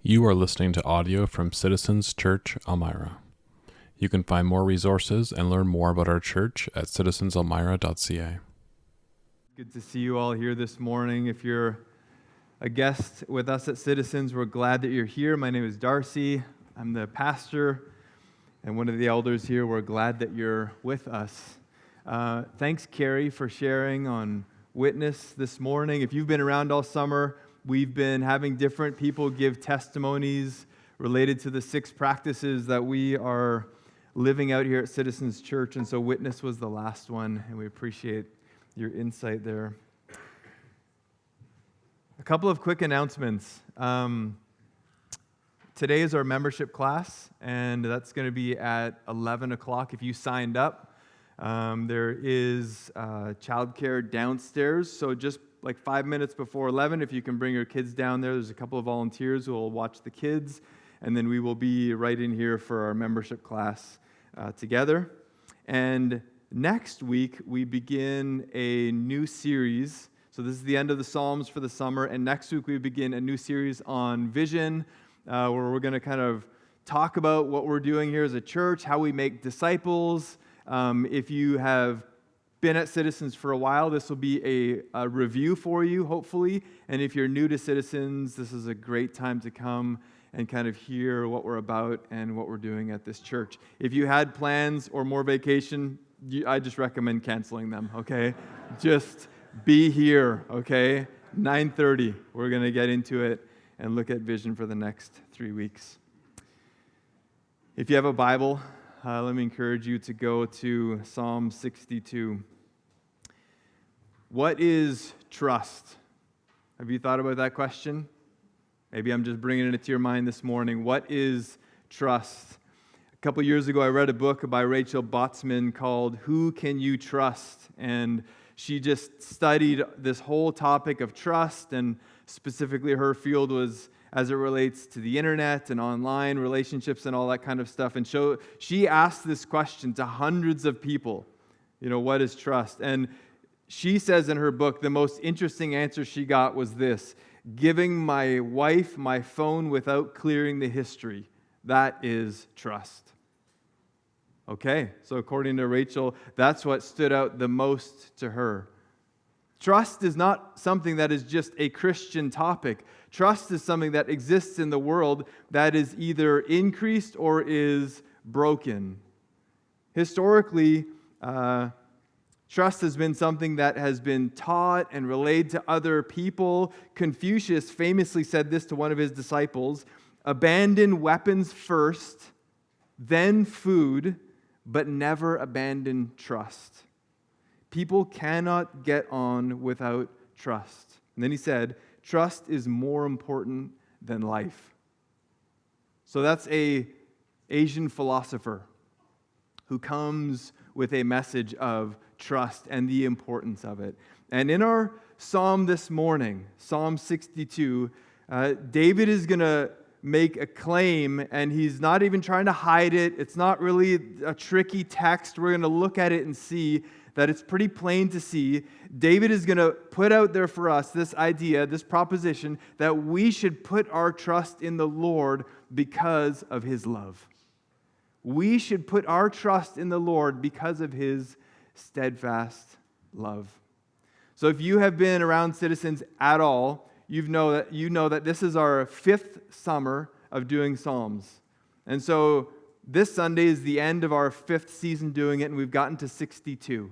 You are listening to audio from Citizens Church Elmira. You can find more resources and learn more about our church at citizenselmira.ca. Good to see you all here this morning. If you're a guest with us at Citizens, we're glad that you're here. My name is Darcy. I'm the pastor and one of the elders here. We're glad that you're with us. Thanks, Carrie, for sharing on Witness this morning. If you've been around all summer, we've been having different people give testimonies related to the 6 practices that we are living out here at Citizens Church, and so Witness was the last one, and we appreciate your insight there. A couple of quick announcements. Today is our membership class, and that's going to be at 11 o'clock if you signed up. There is childcare downstairs, so just like 5 minutes before 11, if you can bring your kids down there, there's a couple of volunteers who will watch the kids, and then we will be right in here for our membership class together. And next week, we begin a new series. So this is the end of the Psalms for the summer, and next week we begin a new series on vision, where we're going to kind of talk about what we're doing here as a church, how we make disciples. If you have been at Citizens for a while, this will be a review for you, hopefully. And if you're new to Citizens, this is a great time to come and kind of hear what we're about and what we're doing at this church. If you had plans or more vacation, I just recommend canceling them, okay? Just be here, okay? 9:30, we're going to get into it and look at vision for the next 3 weeks. If you have a Bible, let me encourage you to go to Psalm 62. What is trust? Have you thought about that question? Maybe I'm just bringing it to your mind this morning. What is trust? A couple years ago, I read a book by Rachel Botsman called Who Can You Trust? And she just studied this whole topic of trust, and specifically her field was as it relates to the internet and online relationships and all that kind of stuff. And so she asked this question to hundreds of people, what is trust? And she says in her book, the most interesting answer she got was this: giving my wife my phone without clearing the history. That is trust. Okay, so according to Rachel, that's what stood out the most to her. Trust is not something that is just a Christian topic. Trust is something that exists in the world that is either increased or is broken. Historically, trust has been something that has been taught and relayed to other people. Confucius famously said this to one of his disciples: abandon weapons first, then food, but never abandon trust. People cannot get on without trust. And then he said, trust is more important than life. So that's an Asian philosopher who comes with a message of trust and the importance of it. And in our psalm this morning, Psalm 62, David is going to make a claim, and he's not even trying to hide it. It's not really a tricky text. We're going to look at it and see that it's pretty plain to see. David is going to put out there for us this idea, this proposition, that we should put our trust in the Lord because of His love. We should put our trust in the Lord because of His steadfast love. So if you have been around Citizens at all, you know that this is our 5th summer of doing Psalms. And so this Sunday is the end of our 5th season doing it, and we've gotten to 62.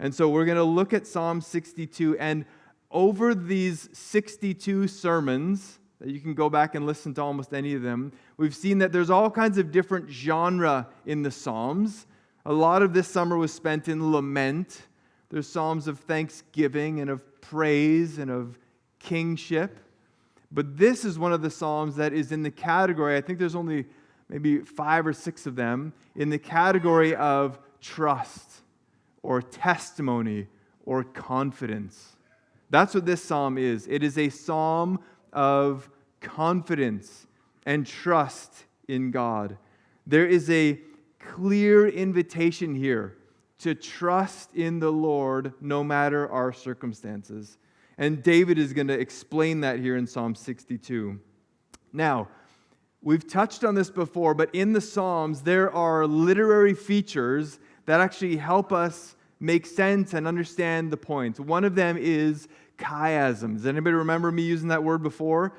And so we're going to look at Psalm 62, and over these 62 sermons, that you can go back and listen to almost any of them, we've seen that there's all kinds of different genre in the Psalms. A lot of this summer was spent in lament. There's Psalms of thanksgiving and of praise and of kingship. But this is one of the Psalms that is in the category, I think there's only maybe 5 or 6 of them, in the category of trust or testimony or confidence. That's what this psalm is. It is a psalm of confidence and trust in God. There is a clear invitation here to trust in the Lord no matter our circumstances. And David is going to explain that here in Psalm 62. Now, We've touched on this before, but in the Psalms, there are literary features that actually help us make sense and understand the points. One of them is chiasm. Does anybody remember me using that word before?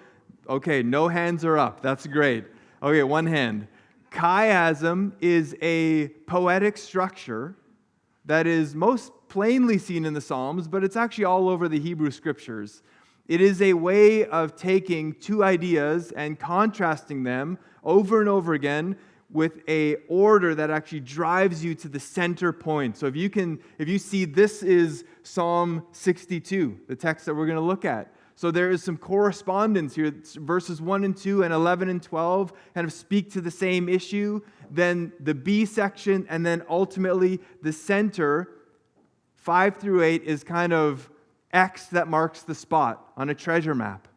Okay, no hands are up. That's great. Okay, one hand. Chiasm is a poetic structure that is most plainly seen in the Psalms, but it's actually all over the Hebrew Scriptures. It is a way of taking two ideas and contrasting them over and over again with a order that actually drives you to the center point. So if you see, this is Psalm 62, the text that we're going to look at. So there is some correspondence here. Verses 1 and 2 and 11 and 12 kind of speak to the same issue. Then the B section, and then ultimately the center, 5 through 8, is kind of X that marks the spot on a treasure map.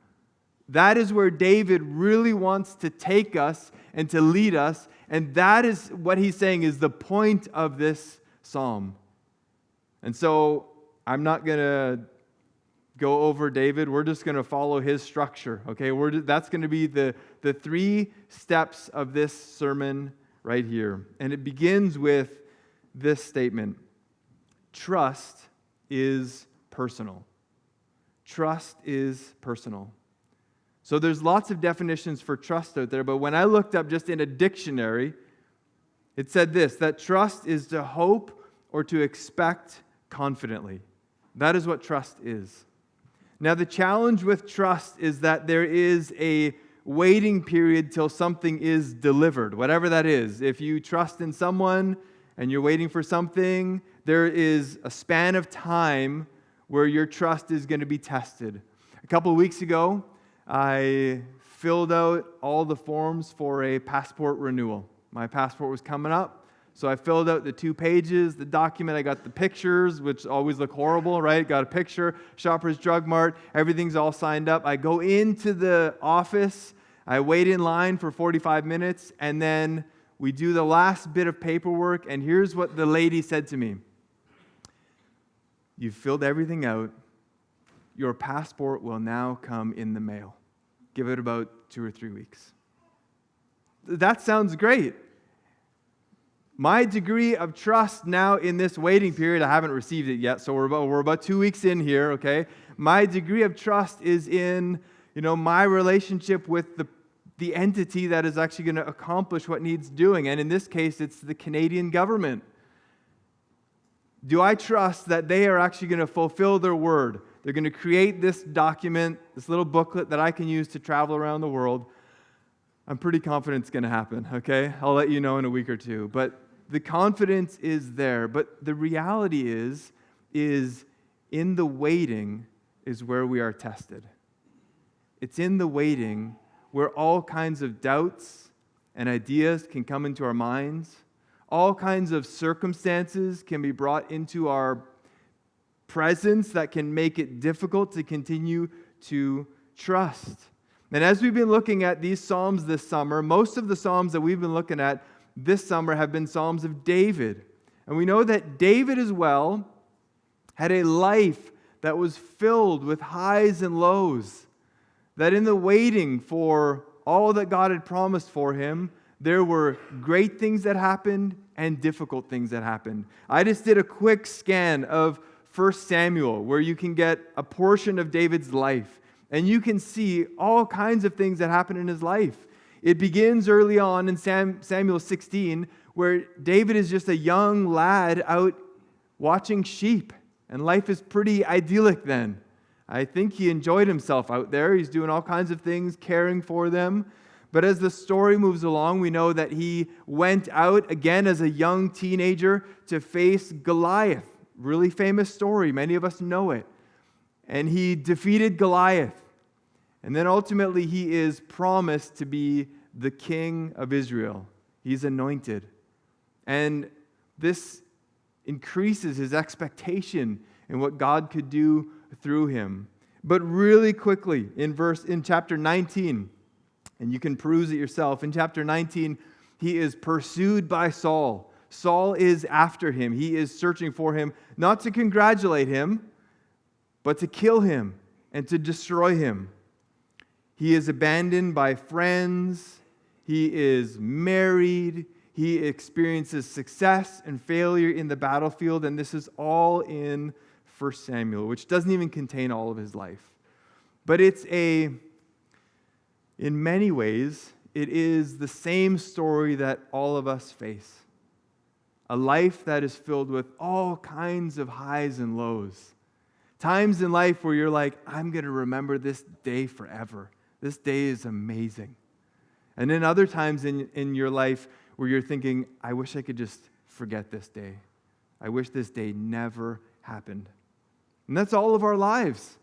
That is where David really wants to take us and to lead us, and that is what he's saying is the point of this psalm. And so I'm not going to go over David. We're just going to follow his structure, okay? That's going to be the 3 steps of this sermon right here. And it begins with this statement: trust is personal. Trust is personal. So there's lots of definitions for trust out there, but when I looked up just in a dictionary, it said this, that trust is to hope or to expect confidently. That is what trust is. Now, the challenge with trust is that there is a waiting period till something is delivered, whatever that is. If you trust in someone and you're waiting for something, there is a span of time where your trust is going to be tested. A couple of weeks ago, I filled out all the forms for a passport renewal. My passport was coming up, so I filled out the 2 pages, the document. I got the pictures, which always look horrible, right? Got a picture, Shoppers Drug Mart, everything's all signed up. I go into the office, I wait in line for 45 minutes, and then we do the last bit of paperwork, and here's what the lady said to me. You've filled everything out. Your passport will now come in the mail. Give it about 2 or 3 weeks. That sounds great. My degree of trust now in this waiting period, I haven't received it yet, so we're about 2 weeks in here, okay? My degree of trust is in, my relationship with the entity that is actually going to accomplish what needs doing. And in this case, it's the Canadian government. Do I trust that they are actually going to fulfill their word? They're going to create this document, this little booklet that I can use to travel around the world. I'm pretty confident it's going to happen, okay? I'll let you know in a week or two. But the confidence is there. But the reality is in the waiting is where we are tested. It's in the waiting where all kinds of doubts and ideas can come into our minds. All kinds of circumstances can be brought into our presence that can make it difficult to continue to trust. And as we've been looking at these Psalms this summer, most of the Psalms that we've been looking at this summer have been Psalms of David. And we know that David as well had a life that was filled with highs and lows. That in the waiting for all that God had promised for him, there were great things that happened and difficult things that happened. I just did a quick scan of 1 Samuel, where you can get a portion of David's life, and you can see all kinds of things that happen in his life. It begins early on in Samuel 16, where David is just a young lad out watching sheep, and life is pretty idyllic then. I think he enjoyed himself out there. He's doing all kinds of things, caring for them. But as the story moves along, we know that he went out again as a young teenager to face Goliath. Really famous story. Many of us know it. And he defeated Goliath. And then ultimately he is promised to be the king of Israel. He's anointed. And this increases his expectation in what God could do through him. But really quickly, in chapter 19, and you can peruse it yourself, in chapter 19, he is pursued by Saul. Saul is after him. He is searching for him, not to congratulate him, but to kill him and to destroy him. He is abandoned by friends. He is married. He experiences success and failure in the battlefield, and this is all in 1 Samuel, which doesn't even contain all of his life. But in many ways, it is the same story that all of us face. A life that is filled with all kinds of highs and lows. Times in life where you're like, I'm going to remember this day forever. This day is amazing. And then other times in your life where you're thinking, I wish I could just forget this day. I wish this day never happened. And that's all of our lives,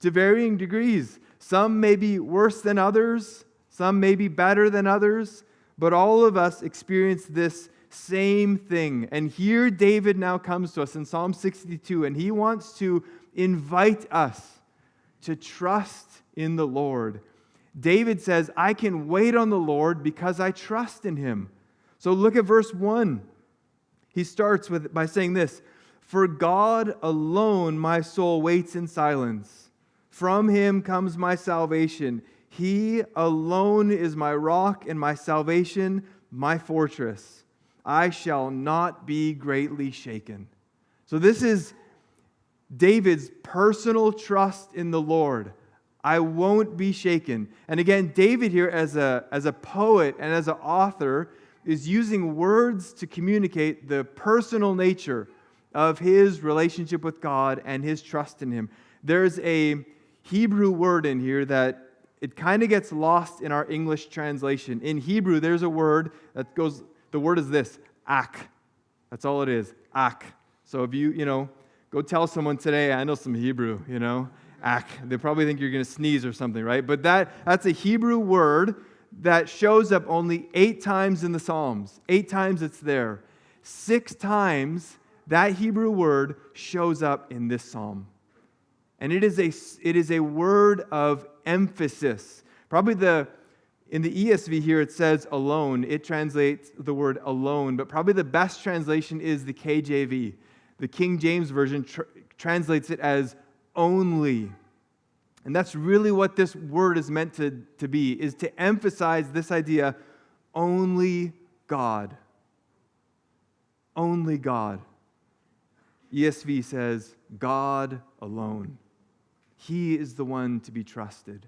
to varying degrees. Some may be worse than others. Some may be better than others. But all of us experience this same thing. And here David now comes to us in Psalm 62, and he wants to invite us to trust in the Lord. David says, I can wait on the Lord because I trust in him. So look at verse 1. He starts by saying this, for God alone my soul waits in silence. From him comes my salvation. He alone is my rock and my salvation, my fortress. I shall not be greatly shaken. So this is David's personal trust in the Lord. I won't be shaken. And again, David here as a poet and as an author is using words to communicate the personal nature of his relationship with God and his trust in him. There's a Hebrew word in here that it kind of gets lost in our English translation. In Hebrew, there's a word that goes, the word is this, ak. That's all it is, ak. So if you go tell someone today, I know some Hebrew, ak. They probably think you're going to sneeze or something, right? But that's a Hebrew word that shows up only 8 times in the Psalms. 8 times it's there. 6 times that Hebrew word shows up in this psalm. And it is a word of emphasis. Probably in the ESV here it says alone. It translates the word alone, but probably the best translation is the KJV. The King James Version translates it as only. And that's really what this word is meant to be, is to emphasize this idea, only God. Only God. ESV says, God alone. He is the one to be trusted.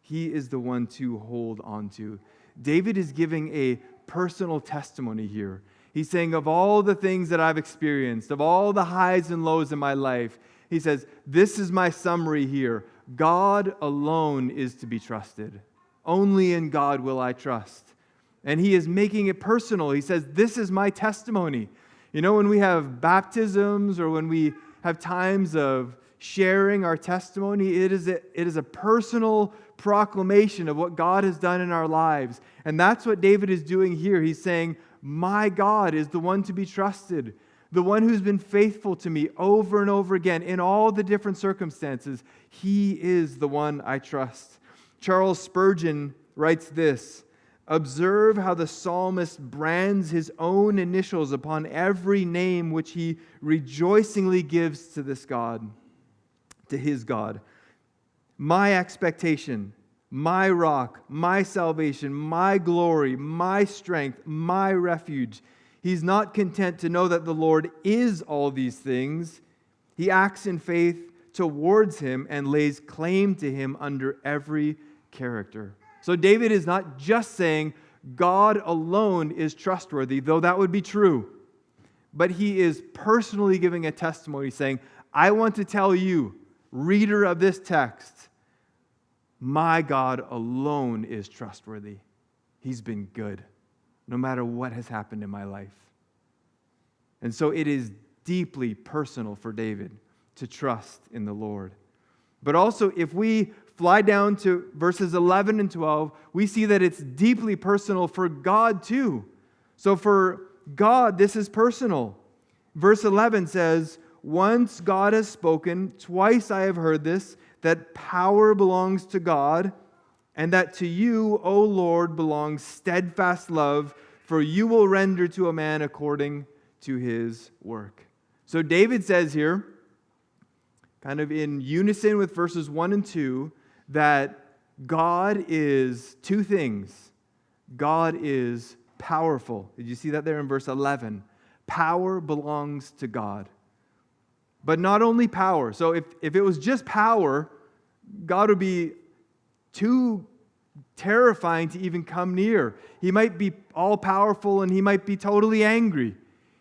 He is the one to hold on to. David is giving a personal testimony here. He's saying, of all the things that I've experienced, of all the highs and lows in my life, he says, this is my summary here. God alone is to be trusted. Only in God will I trust. And he is making it personal. He says, this is my testimony. When we have baptisms or when we have times of sharing our testimony, it is a personal proclamation of what God has done in our lives. And that's what David is doing here. He's saying, my God is the one to be trusted, the one who's been faithful to me over and over again in all the different circumstances. He is the one I trust. Charles Spurgeon writes this, observe how the psalmist brands his own initials upon every name which he rejoicingly gives to this God, to his God. My expectation, my rock, my salvation, my glory, my strength, my refuge. He's not content to know that the Lord is all these things. He acts in faith towards him and lays claim to him under every character. So David is not just saying God alone is trustworthy, though that would be true. But he is personally giving a testimony saying, I want to tell you, reader of this text, my God alone is trustworthy. He's been good, no matter what has happened in my life. And so it is deeply personal for David to trust in the Lord. But also, if we fly down to verses 11 and 12, we see that it's deeply personal for God too. So for God, this is personal. Verse 11 says, once God has spoken, twice I have heard this, that power belongs to God, and that to you, O Lord, belongs steadfast love, for you will render to a man according to his work. So David says here, kind of in unison with verses 1 and 2, that God is 2 things. God is powerful. Did you see that there in verse 11? Power belongs to God. But not only power. So if it was just power, God would be too terrifying to even come near. He might be all-powerful and he might be totally angry.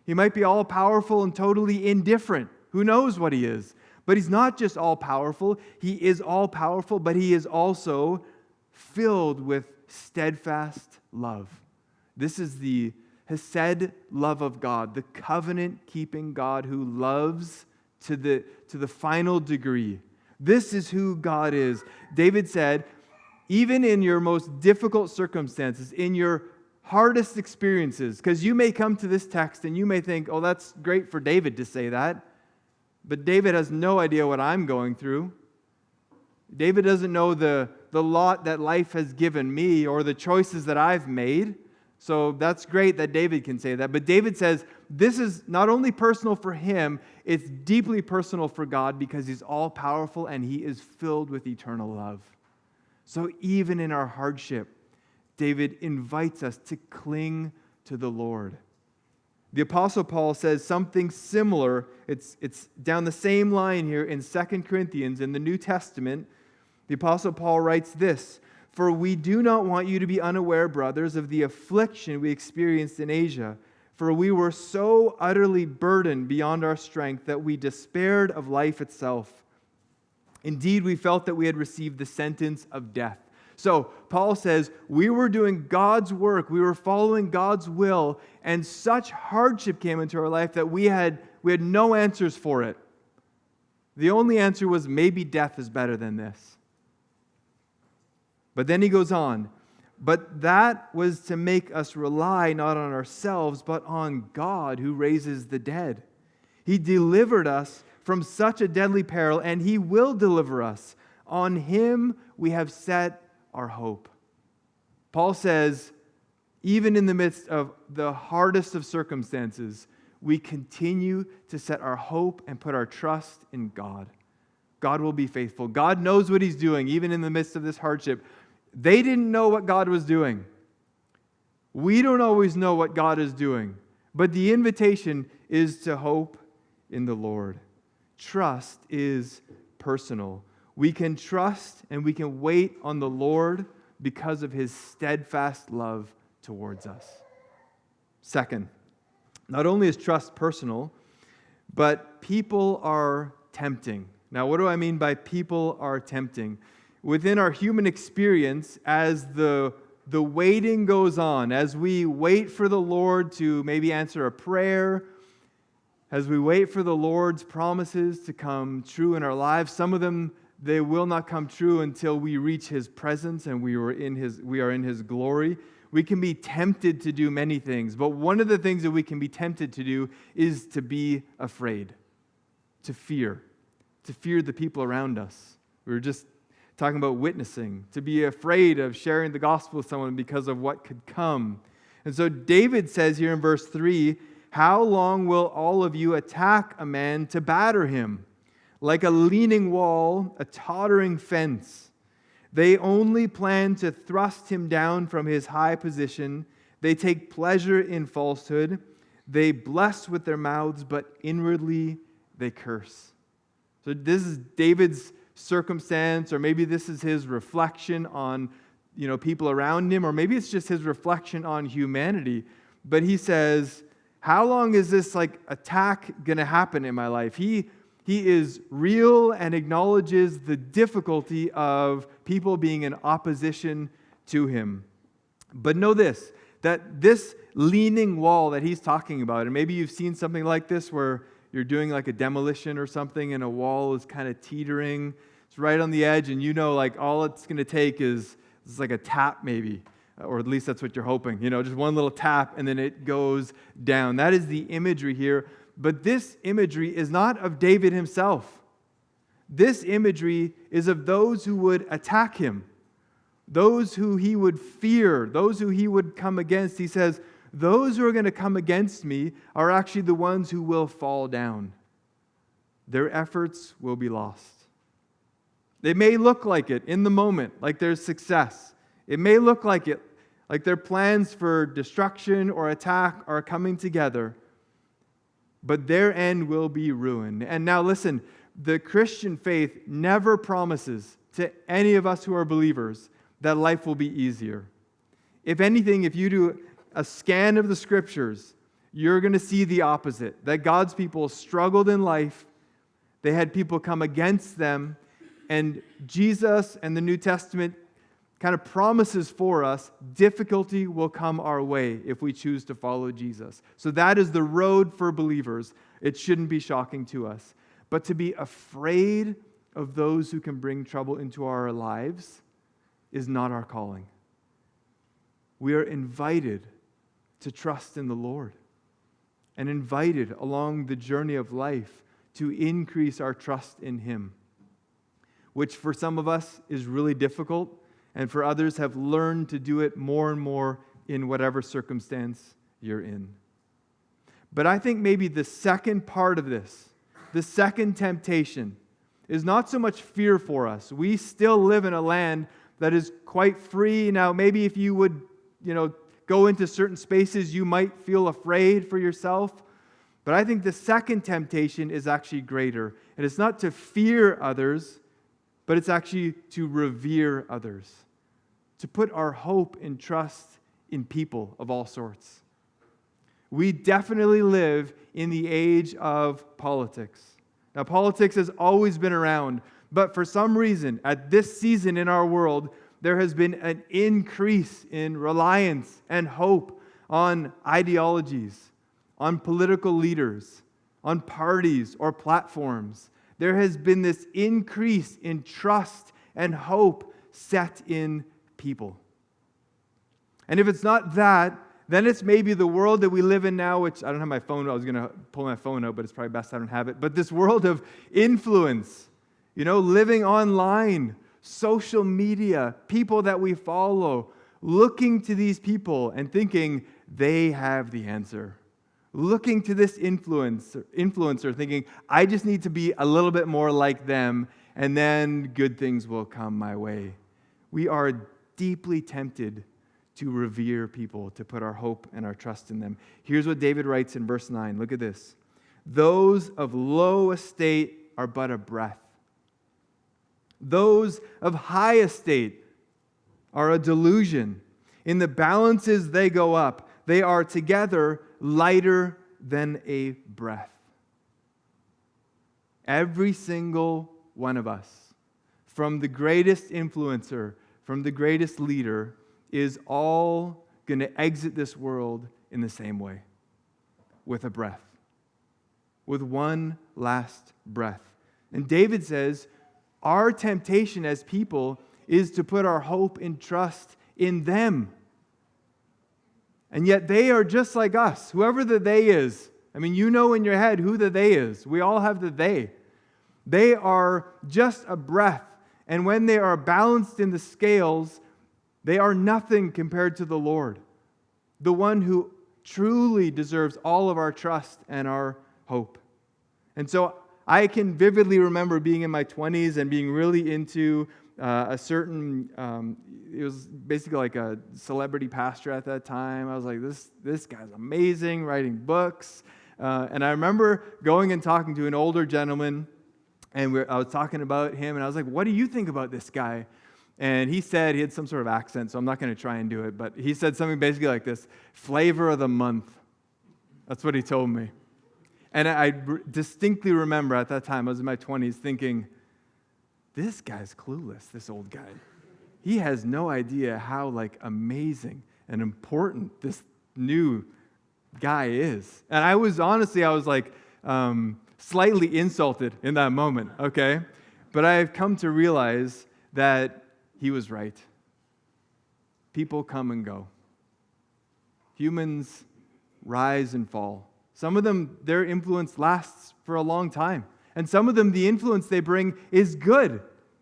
He might be all-powerful and totally indifferent. Who knows what he is? But he's not just all-powerful. He is all-powerful, but he is also filled with steadfast love. This is the Hesed love of God, the covenant-keeping God who loves to the final degree. This is who God is. David said, even in your most difficult circumstances, in your hardest experiences, because you may come to this text and you may think, oh, that's great for David to say that, but David has no idea what I'm going through. David doesn't know the lot that life has given me or the choices that I've made. So that's great that David can say that. But David says this is not only personal for him, it's deeply personal for God because he's all-powerful and he is filled with eternal love. So even in our hardship, David invites us to cling to the Lord. The Apostle Paul says something similar. It's down the same line here in 2 Corinthians in the New Testament. The Apostle Paul writes this, "For we do not want you to be unaware, brothers, of the affliction we experienced in Asia. For we were so utterly burdened beyond our strength that we despaired of life itself. Indeed, we felt that we had received the sentence of death." So Paul says, we were doing God's work, we were following God's will, and such hardship came into our life that we had no answers for it. The only answer was maybe death is better than this. But then he goes on, but that was to make us rely not on ourselves, but on God who raises the dead. He delivered us from such a deadly peril, and he will deliver us. On him we have set our hope. Paul says, even in the midst of the hardest of circumstances, we continue to set our hope and put our trust in God. God will be faithful. God knows what he's doing, even in the midst of this hardship. They didn't know what God was doing. We don't always know what God is doing, but the invitation is to hope in the Lord. Trust is personal. We can trust and we can wait on the Lord because of his steadfast love towards us. Second, not only is trust personal, but people are tempting. Now, what do I mean by people are tempting? Within our human experience, as the waiting goes on, as we wait for the Lord to maybe answer a prayer, as we wait for the Lord's promises to come true in our lives, some of them, they will not come true until we reach his presence and we are in his glory. We can be tempted to do many things, but one of the things that we can be tempted to do is to be afraid, to fear the people around us. We were just talking about witnessing, to be afraid of sharing the gospel with someone because of what could come. And so David says here in verse 3, "How long will all of you attack a man to batter him? Like a leaning wall, a tottering fence. They only plan to thrust him down from his high position. They take pleasure in falsehood. They bless with their mouths, but inwardly they curse." So this is David's circumstance, or maybe this is his reflection on, people around him, or maybe it's just his reflection on humanity. But he says, how long is this attack going to happen in my life? He is real and acknowledges the difficulty of people being in opposition to him. But know this, that this leaning wall that he's talking about, and maybe you've seen something like this where you're doing a demolition or something and a wall is kind of teetering. It's right on the edge and all it's going to take is a tap maybe, or at least that's what you're hoping. Just one little tap and then it goes down. That is the imagery here. But this imagery is not of David himself. This imagery is of those who would attack him, those who he would fear, those who he would come against. He says, those who are going to come against me are actually the ones who will fall down. Their efforts will be lost. They may look like it in the moment, like there's success. It may look like it, Like their plans for destruction or attack are coming together, but their end will be ruin. And now listen, the Christian faith never promises to any of us who are believers that life will be easier. If anything, if you do a scan of the scriptures, you're going to see the opposite, that God's people struggled in life, they had people come against them, and Jesus and the New Testament kind of promises for us difficulty will come our way if we choose to follow Jesus. So that is the road for believers. It shouldn't be shocking to us. But to be afraid of those who can bring trouble into our lives is not our calling. We are invited to trust in the Lord and invited along the journey of life to increase our trust in Him, which for some of us is really difficult, and for others have learned to do it more and more in whatever circumstance you're in. But I think maybe the second part of this, the second temptation, is not so much fear for us. We still live in a land that is quite free. Now, maybe if you would, go into certain spaces, you might feel afraid for yourself. But I think the second temptation is actually greater. And it's not to fear others, but it's actually to revere others, to put our hope and trust in people of all sorts. We definitely live in the age of politics. Now, politics has always been around, but for some reason, at this season in our world, there has been an increase in reliance and hope on ideologies, on political leaders, on parties or platforms. There has been this increase in trust and hope set in people. And if it's not that, then it's maybe the world that we live in now, which I don't have my phone. I was going to pull my phone out, but it's probably best I don't have it. But this world of influence, living online, social media, people that we follow, looking to these people and thinking they have the answer. Looking to this influencer thinking, I just need to be a little bit more like them, and then good things will come my way. We are deeply tempted to revere people, to put our hope and our trust in them. Here's what David writes in verse 9. Look at this. Those of low estate are but a breath. Those of high estate are a delusion. In the balances they go up. They are together lighter than a breath. Every single one of us, from the greatest influencer, from the greatest leader, is all going to exit this world in the same way, with a breath, with one last breath. And David says, our temptation as people is to put our hope and trust in them. And yet they are just like us, whoever the they is. I mean, you know in your head who the they is. We all have the they. They are just a breath. And when they are balanced in the scales, they are nothing compared to the Lord, the one who truly deserves all of our trust and our hope. And so I can vividly remember being in my 20s and being really into a certain, it was basically like a celebrity pastor at that time. I was like, this guy's amazing, writing books. And I remember going and talking to an older gentleman, and I was talking about him, and I was like, what do you think about this guy? And he said, he had some sort of accent, so I'm not going to try and do it, but he said something basically like this, flavor of the month. That's what he told me. And I distinctly remember at that time, I was in my 20s, thinking, this guy's clueless, this old guy. He has no idea how amazing and important this new guy is. And I was slightly insulted in that moment, okay? But I've come to realize that he was right. People come and go. Humans rise and fall. Some of them, their influence lasts for a long time. And some of them, the influence they bring is good.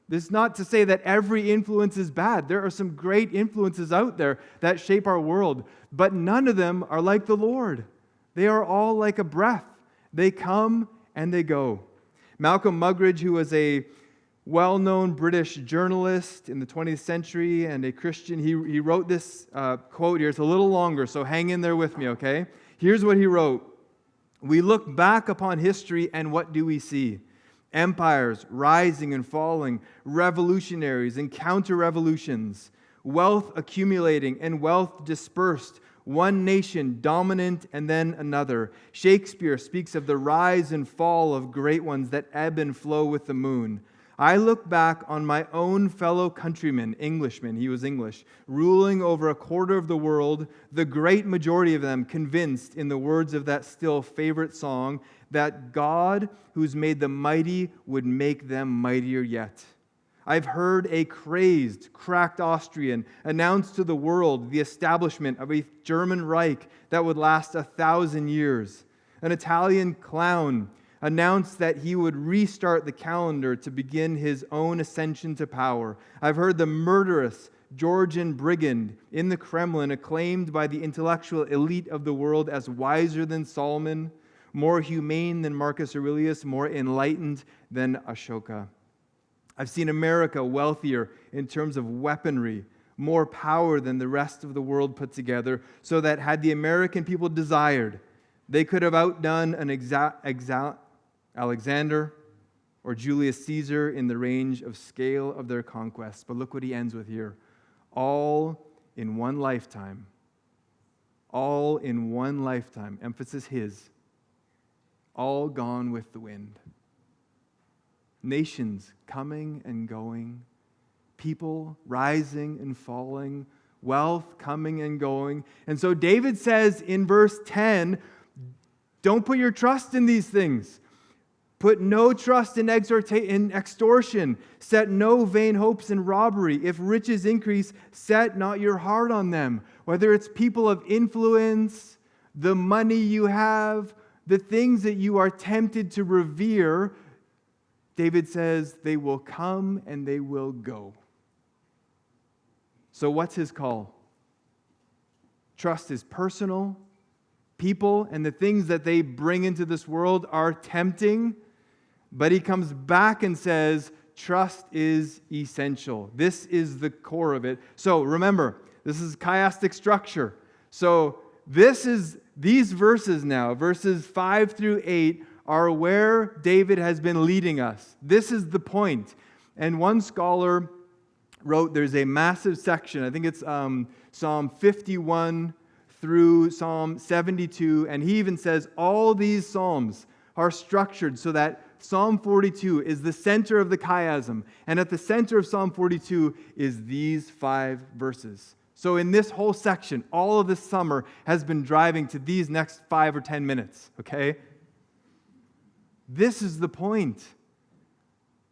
This is not to say that every influence is bad. There are some great influences out there that shape our world, but none of them are like the Lord. They are all like a breath. They come and they go. Malcolm Muggeridge, who was a well-known British journalist in the 20th century and a Christian. He wrote this quote here. It's a little longer, so hang in there with me, okay? Here's what he wrote. We look back upon history, and what do we see? Empires rising and falling, revolutionaries and counter-revolutions, wealth accumulating and wealth dispersed, one nation dominant and then another. Shakespeare speaks of the rise and fall of great ones that ebb and flow with the moon. I look back on my own fellow countrymen, Englishmen, he was English, ruling over a quarter of the world, the great majority of them convinced, in the words of that still favorite song, that God, who's made the mighty, would make them mightier yet. I've heard a crazed, cracked Austrian announce to the world the establishment of a German Reich that would last 1,000 years. An Italian clown announced that he would restart the calendar to begin his own ascension to power. I've heard the murderous Georgian brigand in the Kremlin acclaimed by the intellectual elite of the world as wiser than Solomon, more humane than Marcus Aurelius, more enlightened than Ashoka. I've seen America wealthier in terms of weaponry, more power than the rest of the world put together, so that had the American people desired, they could have outdone an Alexander or Julius Caesar in the range of scale of their conquests. But look what he ends with here. All in one lifetime. All in one lifetime. Emphasis his. All gone with the wind. Nations coming and going. People rising and falling. Wealth coming and going. And so David says in verse 10, don't put your trust in these things. Put no trust in extortion. Set no vain hopes in robbery. If riches increase, set not your heart on them. Whether it's people of influence, the money you have, the things that you are tempted to revere, David says they will come and they will go. So what's his call? Trust is personal. People and the things that they bring into this world are tempting. But he comes back and says, trust is essential. This is the core of it. So remember, this is chiastic structure. So these verses now, verses 5 through 8, are where David has been leading us. This is the point. And one scholar wrote there's a massive section, I think it's Psalm 51 through Psalm 72, and he even says all these psalms are structured so that Psalm 42 is the center of the chiasm, and at the center of Psalm 42 is these 5 verses. So in this whole section, all of this summer has been driving to these next 5 or 10 minutes, okay? This is the point.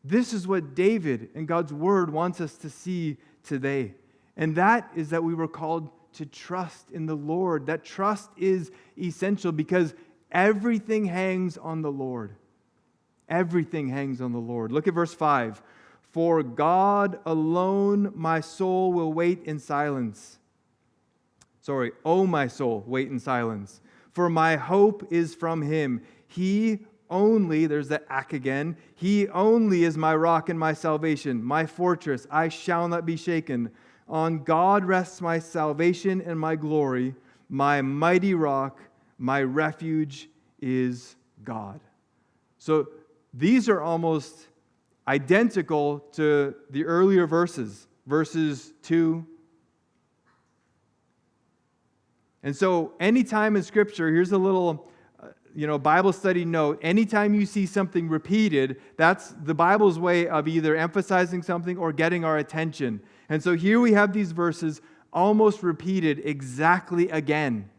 This is what David and God's Word wants us to see today. And that is that we were called to trust in the Lord. That trust is essential because everything hangs on the Lord. Everything hangs on the Lord. Look at verse 5. For God alone my soul will wait in silence. Oh, my soul, wait in silence. For my hope is from Him. He only, there's the ak again, He only is my rock and my salvation, my fortress. I shall not be shaken. On God rests my salvation and my glory. My mighty rock, my refuge is God. So these are almost identical to the earlier verses 2. And so anytime in Scripture, here's a little Bible study note. Anytime you see something repeated, that's the Bible's way of either emphasizing something or getting our attention. And so here we have these verses almost repeated exactly again.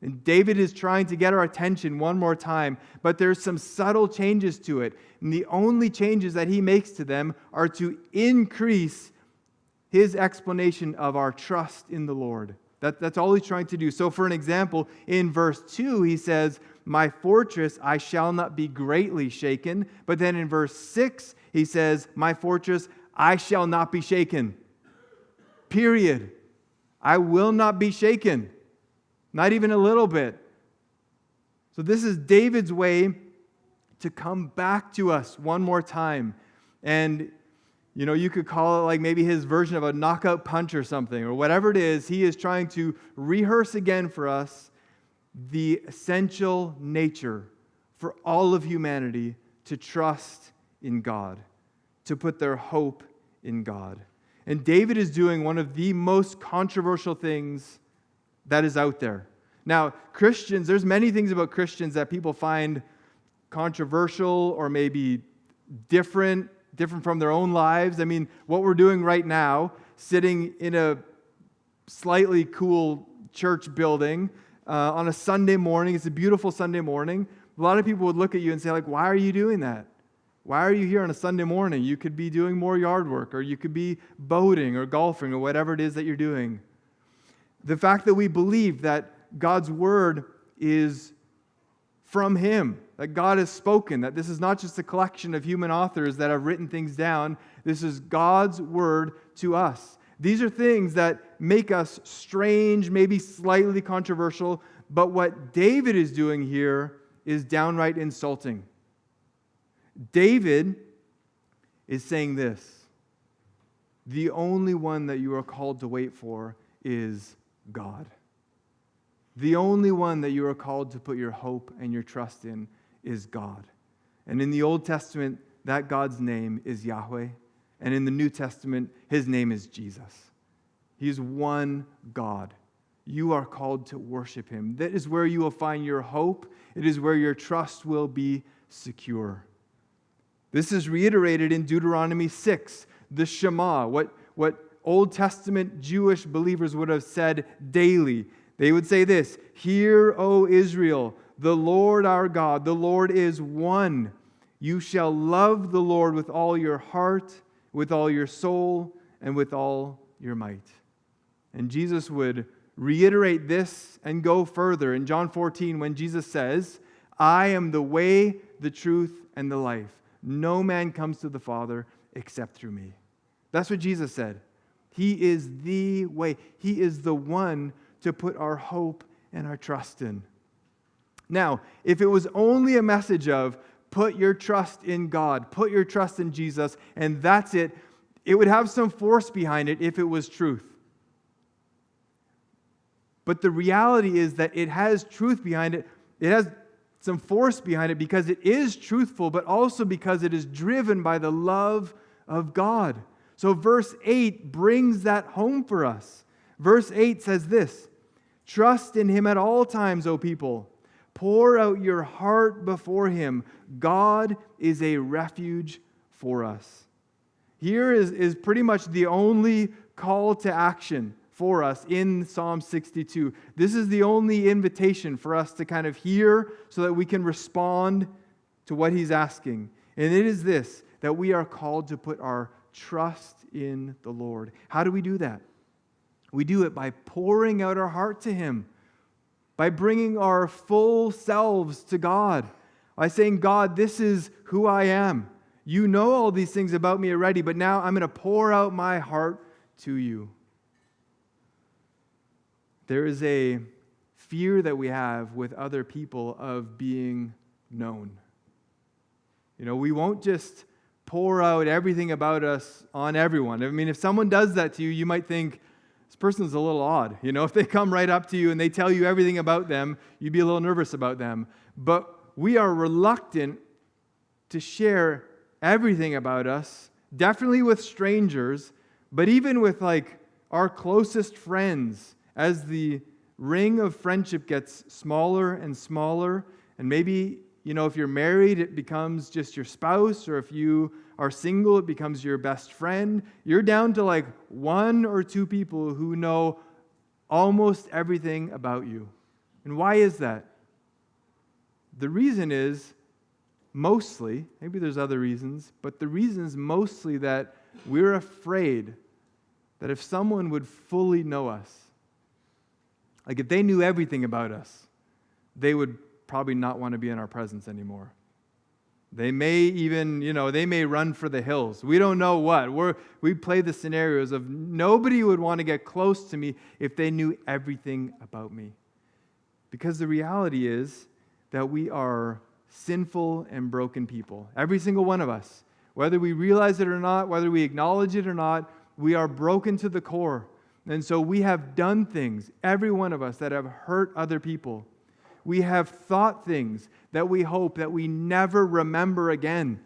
And David is trying to get our attention one more time, but there's some subtle changes to it. And the only changes that he makes to them are to increase his explanation of our trust in the Lord. That's all he's trying to do. So for an example, in verse 2, he says, my fortress, I shall not be greatly shaken. But then in verse 6, he says, my fortress, I shall not be shaken. Period. I will not be shaken. Not even a little bit. So this is David's way to come back to us one more time. And You could call it like maybe his version of a knockout punch or something, or whatever it is. He is trying to rehearse again for us the essential nature for all of humanity to trust in God, to put their hope in God. And David is doing one of the most controversial things that is out there. Now, Christians, there's many things about Christians that people find controversial or maybe different from their own lives. I mean, what we're doing right now, sitting in a slightly cool church building on a Sunday morning, it's a beautiful Sunday morning. A lot of people would look at you and say, like, why are you doing that? Why are you here on a Sunday morning? You could be doing more yard work, or you could be boating or golfing or whatever it is that you're doing. The fact that we believe that God's word is from Him, that God has spoken, that this is not just a collection of human authors that have written things down. This is God's word to us. These are things that make us strange, maybe slightly controversial, but what David is doing here is downright insulting. David is saying this: the only one that you are called to wait for is God. The only one that you are called to put your hope and your trust in is God. And in the Old Testament, that God's name is Yahweh. And in the New Testament, His name is Jesus. He is one God. You are called to worship Him. That is where you will find your hope. It is where your trust will be secure. This is reiterated in Deuteronomy 6, the Shema, what Old Testament Jewish believers would have said daily. They would say this: "Hear, O Israel, the Lord our God, the Lord is one. You shall love the Lord with all your heart, with all your soul, and with all your might." And Jesus would reiterate this and go further in John 14 when Jesus says, "I am the way, the truth, and the life. No man comes to the Father except through me." That's what Jesus said. He is the way. He is the one to put our hope and our trust in. Now, if it was only a message of put your trust in God, put your trust in Jesus, and that's it, it would have some force behind it if it was truth. But the reality is that it has truth behind it. It has some force behind it because it is truthful, but also because it is driven by the love of God. So verse 8 brings that home for us. Verse 8 says this: "Trust in Him at all times, O people. Pour out your heart before Him. God is a refuge for us." Here is pretty much the only call to action for us in Psalm 62. This is the only invitation for us to kind of hear so that we can respond to what He's asking. And it is this, that we are called to put our trust in the Lord. How do we do that? We do it by pouring out our heart to Him, by bringing our full selves to God, by saying, "God, this is who I am. You know all these things about me already, but now I'm going to pour out my heart to You." There is a fear that we have with other people of being known. We won't just pour out everything about us on everyone. I mean, if someone does that to you, you might think, this person's a little odd. If they come right up to you and they tell you everything about them, you'd be a little nervous about them. But we are reluctant to share everything about us, definitely with strangers, but even with our closest friends. As the ring of friendship gets smaller and smaller, and maybe, if you're married, it becomes just your spouse, or if you are single, it becomes your best friend. You're down to one or two people who know almost everything about you. And why is that? The reason is mostly, maybe there's other reasons, but the reason is mostly that we're afraid that if someone would fully know us, if they knew everything about us, they would probably not want to be in our presence anymore. They may even, they may run for the hills. We don't know what. We play the scenarios of nobody would want to get close to me if they knew everything about me. Because the reality is that we are sinful and broken people. Every single one of us. Whether we realize it or not, whether we acknowledge it or not, we are broken to the core. And so we have done things, every one of us, that have hurt other people. We have thought things that we hope that we never remember again,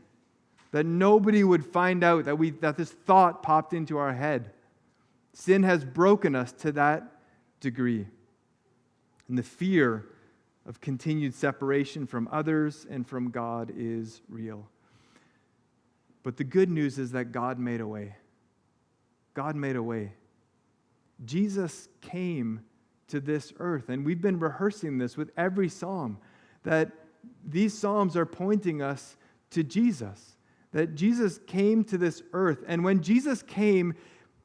that nobody would find out that this thought popped into our head. Sin has broken us to that degree. And the fear of continued separation from others and from God is real. But the good news is that God made a way. God made a way. Jesus came to this earth, and we've been rehearsing this with every psalm, that these psalms are pointing us to Jesus, that Jesus came to this earth. And when Jesus came,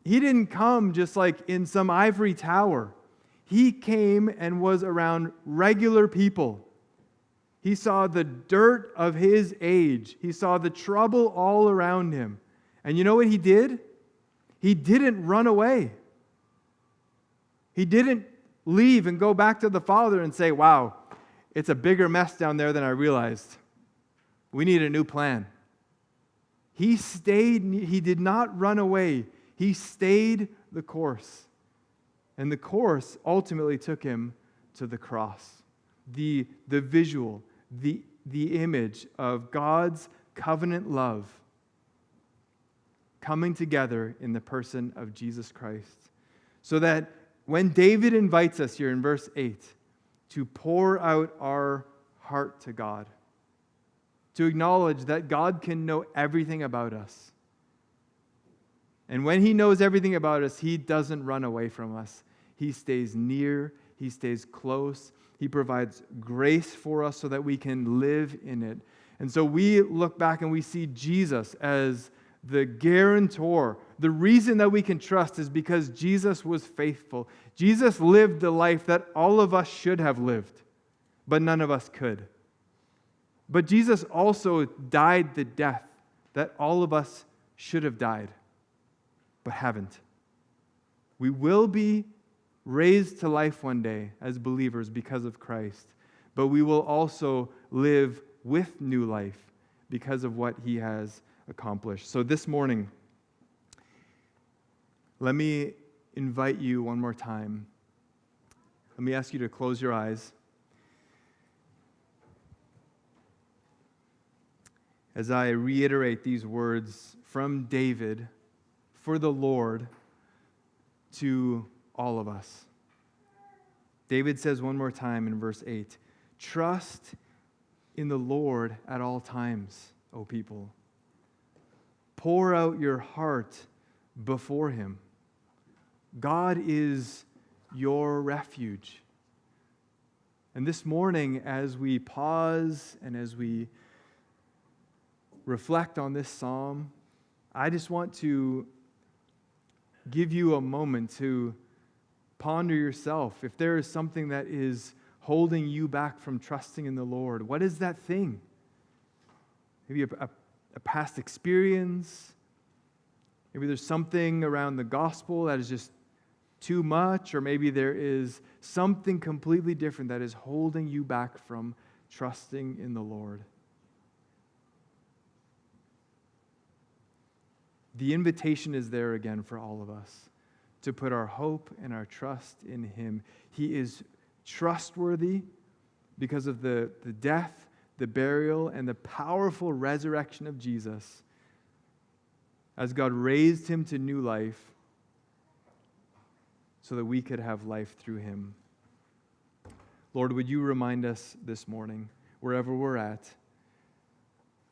he didn't come just like in some ivory tower. He came and was around regular people. He saw the dirt of his age. He saw the trouble all around him. And you know what he did? He didn't run away. He didn't leave and go back to the Father and say, wow, it's a bigger mess down there than I realized. We need a new plan. He stayed, he did not run away. He stayed the course. And the course ultimately took him to the cross. The visual, the image of God's covenant love coming together in the person of Jesus Christ. So that when David invites us here in verse 8 to pour out our heart to God, to acknowledge that God can know everything about us. And when he knows everything about us, he doesn't run away from us. He stays near, he stays close, he provides grace for us so that we can live in it. And so we look back and we see Jesus as the guarantor. The reason that we can trust is because Jesus was faithful. Jesus lived the life that all of us should have lived, but none of us could. But Jesus also died the death that all of us should have died, but haven't. We will be raised to life one day as believers because of Christ, but we will also live with new life because of what he has accomplished. So this morning, let me invite you one more time. Let me ask you to close your eyes as I reiterate these words from David for the Lord to all of us. David says one more time in verse 8, "Trust in the Lord at all times, O people. Pour out your heart before him. God is your refuge." And this morning, as we pause and as we reflect on this psalm, I just want to give you a moment to ponder yourself. If there is something that is holding you back from trusting in the Lord, what is that thing? Maybe a past experience. Maybe there's something around the gospel that is just too much, or maybe there is something completely different that is holding you back from trusting in the Lord. The invitation is there again for all of us to put our hope and our trust in him. He is trustworthy because of the death, the burial, and the powerful resurrection of Jesus. As God raised him to new life so that we could have life through him. Lord, would you remind us this morning, wherever we're at,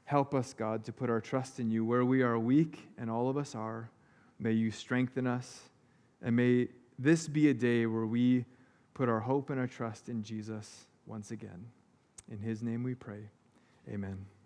help us, God, to put our trust in you. Where we are weak, and all of us are, may you strengthen us, and may this be a day where we put our hope and our trust in Jesus once again. In his name we pray. Amen.